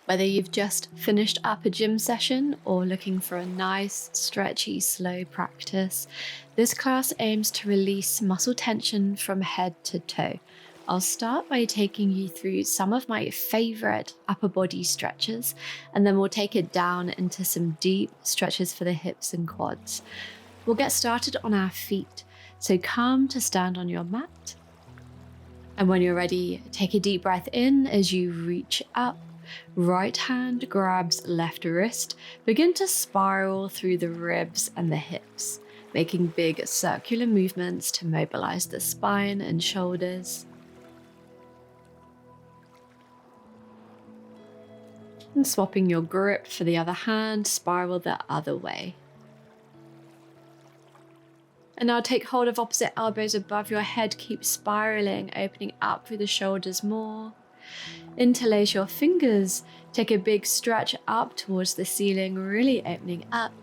Whether you've just finished up a gym session or looking for a nice, stretchy, slow practice, this class aims to release muscle tension from head to toe. I'll start by taking you through some of my favorite upper body stretches, and then we'll take it down into some deep stretches for the hips and quads. We'll get started on our feet, so come to stand on your mat. And when you're ready, take a deep breath in as you reach up. Right hand grabs left wrist. Begin to spiral through the ribs and the hips, making big circular movements to mobilize the spine and shoulders. And swapping your grip for the other hand, spiral the other way. And now take hold of opposite elbows above your head, keep spiraling, opening up through the shoulders more. Interlace your fingers, take a big stretch up towards the ceiling, really opening up.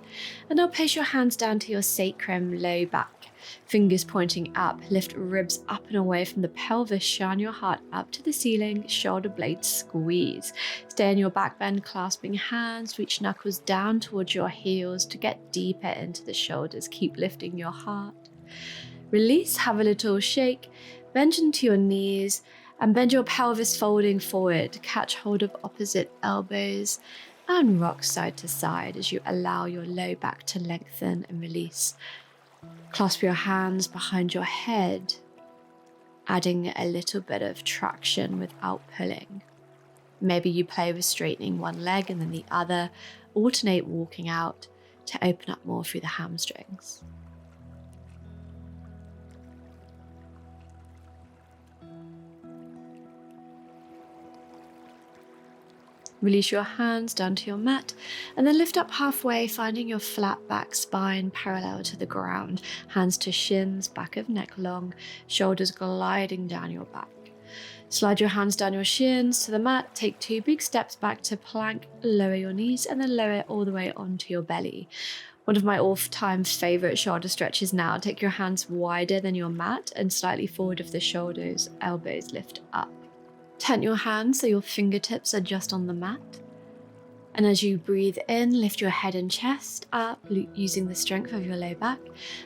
And now place your hands down to your sacrum, low back. Fingers pointing up, lift ribs up and away from the pelvis, shine your heart up to the ceiling, shoulder blades squeeze. Stay in your back bend, clasping hands, reach knuckles down towards your heels to get deeper into the shoulders. Keep lifting your heart. Release, have a little shake, bend into your knees and bend your pelvis folding forward. Catch hold of opposite elbows and rock side to side as you allow your low back to lengthen and release. Clasp your hands behind your head, adding a little bit of traction without pulling. Maybe you play with straightening one leg and then the other, alternate walking out to open up more through the hamstrings. Release your hands down to your mat and then lift up halfway, finding your flat back spine parallel to the ground. Hands to shins, back of neck long, shoulders gliding down your back. Slide your hands down your shins to the mat, take 2 big steps back to plank, lower your knees and then lower all the way onto your belly. One of my all-time favorite shoulder stretches now. Take your hands wider than your mat and slightly forward of the shoulders, elbows lift up. Tent your hands so your fingertips are just on the mat. And as you breathe in, lift your head and chest up using the strength of your low back.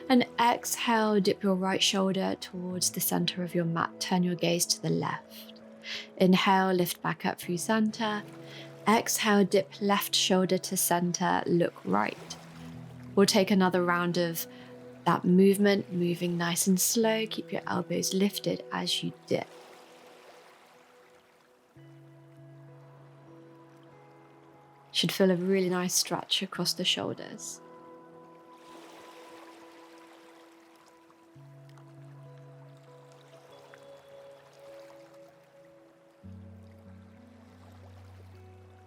And exhale, dip your right shoulder towards the center of your mat. Turn your gaze to the left. Inhale, lift back up through center. Exhale, dip left shoulder to center, look right. We'll take another round of that movement, moving nice and slow. Keep your elbows lifted as you dip. Should feel a really nice stretch across the shoulders.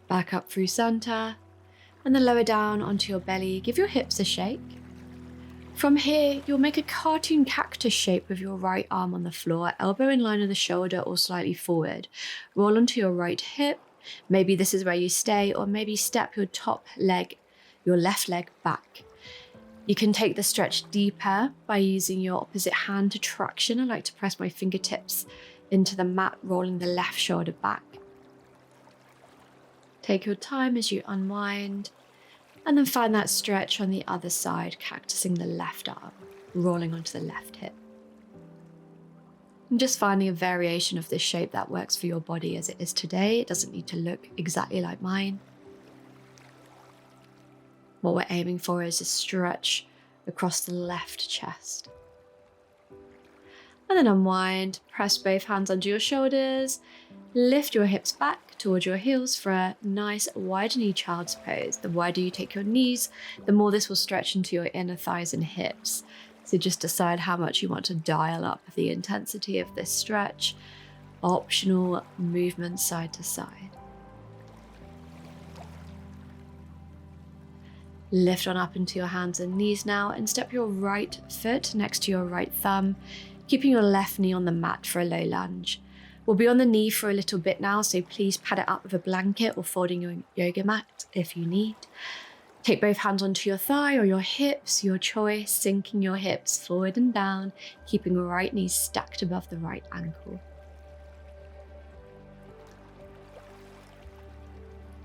Back up through center, and then lower down onto your belly. Give your hips a shake. From here, you'll make a cartoon cactus shape with your right arm on the floor, elbow in line with the shoulder or slightly forward. Roll onto your right hip. Maybe this is where you stay, or maybe step your left leg back. You can take the stretch deeper by using your opposite hand to traction. I like to press my fingertips into the mat, rolling the left shoulder back. Take your time as you unwind, and then find that stretch on the other side, cactusing the left arm, rolling onto the left hip. And just finding a variation of this shape that works for your body as it is today. It doesn't need to look exactly like mine. What we're aiming for is a stretch across the left chest. And then unwind, press both hands under your shoulders, lift your hips back towards your heels for a nice wide knee child's pose. The wider you take your knees, the more this will stretch into your inner thighs and hips. So just decide how much you want to dial up the intensity of this stretch. Optional movement side to side. Lift on up into your hands and knees now and step your right foot next to your right thumb, keeping your left knee on the mat for a low lunge. We'll be on the knee for a little bit now, so please pad it up with a blanket or folding your yoga mat if you need. Take both hands onto your thigh or your hips, your choice, sinking your hips forward and down, keeping the right knee stacked above the right ankle.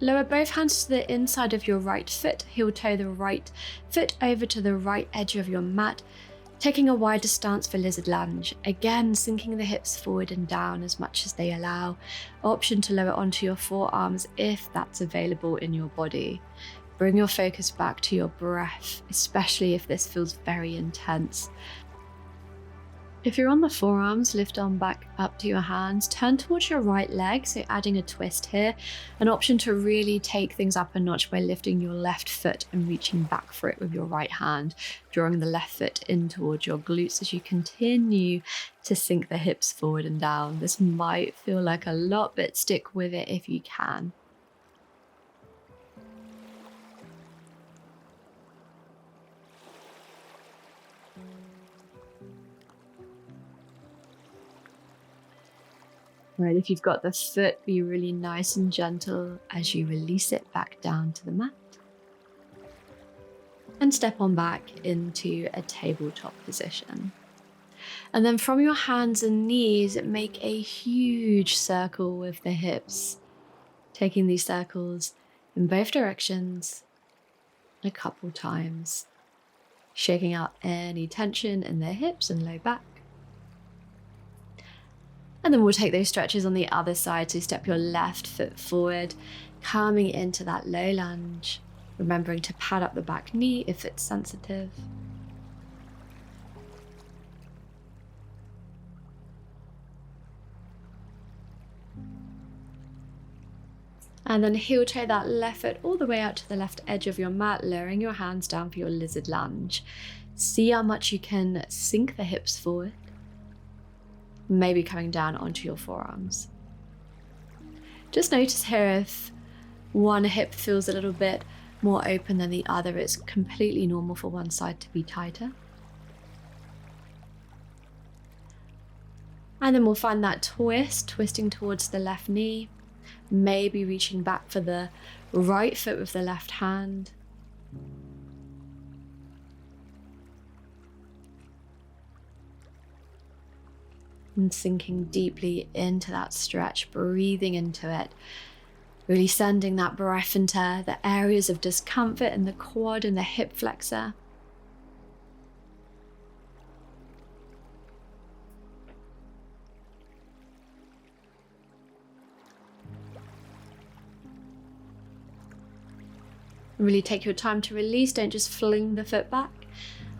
Lower both hands to the inside of your right foot, heel toe the right foot over to the right edge of your mat, taking a wider stance for lizard lunge. Again, sinking the hips forward and down as much as they allow. Option to lower onto your forearms if that's available in your body. Bring your focus back to your breath, especially if this feels very intense. If you're on the forearms, lift on back up to your hands, turn towards your right leg, so adding a twist here. An option to really take things up a notch by lifting your left foot and reaching back for it with your right hand, drawing the left foot in towards your glutes as you continue to sink the hips forward and down. This might feel like a lot, but stick with it if you can. Right, if you've got the foot, be really nice and gentle as you release it back down to the mat. And step on back into a tabletop position. And then from your hands and knees, make a huge circle with the hips, taking these circles in both directions a couple times, shaking out any tension in the hips and low back. And then we'll take those stretches on the other side. So step your left foot forward, coming into that low lunge, remembering to pad up the back knee if it's sensitive. And then heel toe that left foot all the way out to the left edge of your mat, lowering your hands down for your lizard lunge. See how much you can sink the hips forward. Maybe coming down onto your forearms. Just notice here if one hip feels a little bit more open than the other. It's completely normal for one side to be tighter. And then we'll find that twist, twisting towards the left knee, maybe reaching back for the right foot with the left hand. And sinking deeply into that stretch, breathing into it, really sending that breath into the areas of discomfort in the quad and the hip flexor. Really take your time to release, don't just fling the foot back.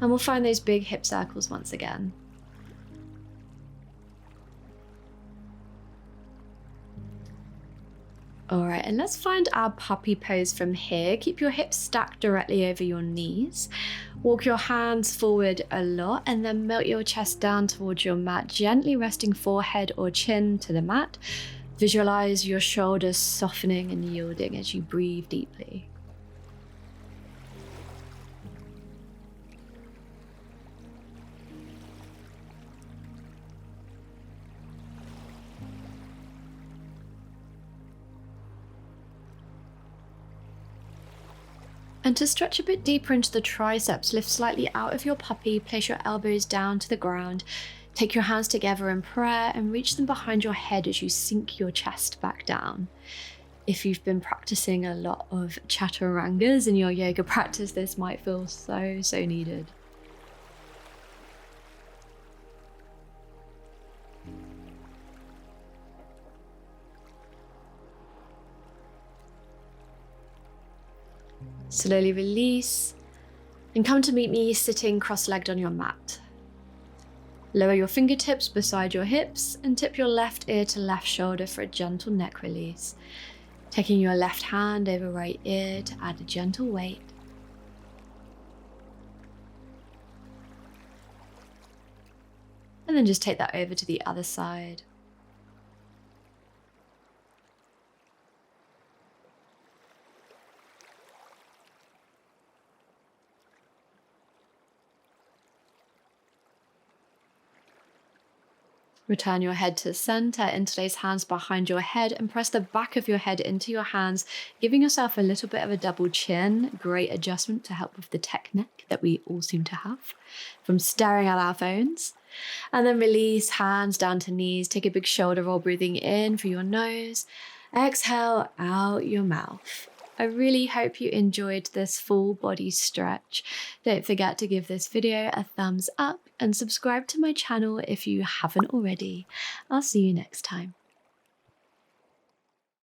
And we'll find those big hip circles once again. All right, and let's find our puppy pose from here. Keep your hips stacked directly over your knees. Walk your hands forward a lot and then melt your chest down towards your mat, gently resting forehead or chin to the mat. Visualize your shoulders softening and yielding as you breathe deeply. And to stretch a bit deeper into the triceps, lift slightly out of your puppy, place your elbows down to the ground, take your hands together in prayer and reach them behind your head as you sink your chest back down. If you've been practicing a lot of chaturangas in your yoga practice, this might feel so needed. Slowly release and come to meet me sitting cross-legged on your mat. Lower your fingertips beside your hips and tip your left ear to left shoulder for a gentle neck release. Taking your left hand over right ear to add a gentle weight. And then just take that over to the other side. Return your head to center, interlace hands behind your head and press the back of your head into your hands, giving yourself a little bit of a double chin. Great adjustment to help with the tech neck that we all seem to have from staring at our phones. And then release, hands down to knees. Take a big shoulder roll, breathing in through your nose Exhale out your mouth. I really hope you enjoyed this full body stretch. Don't forget to give this video a thumbs up and subscribe to my channel if you haven't already. I'll see you next time.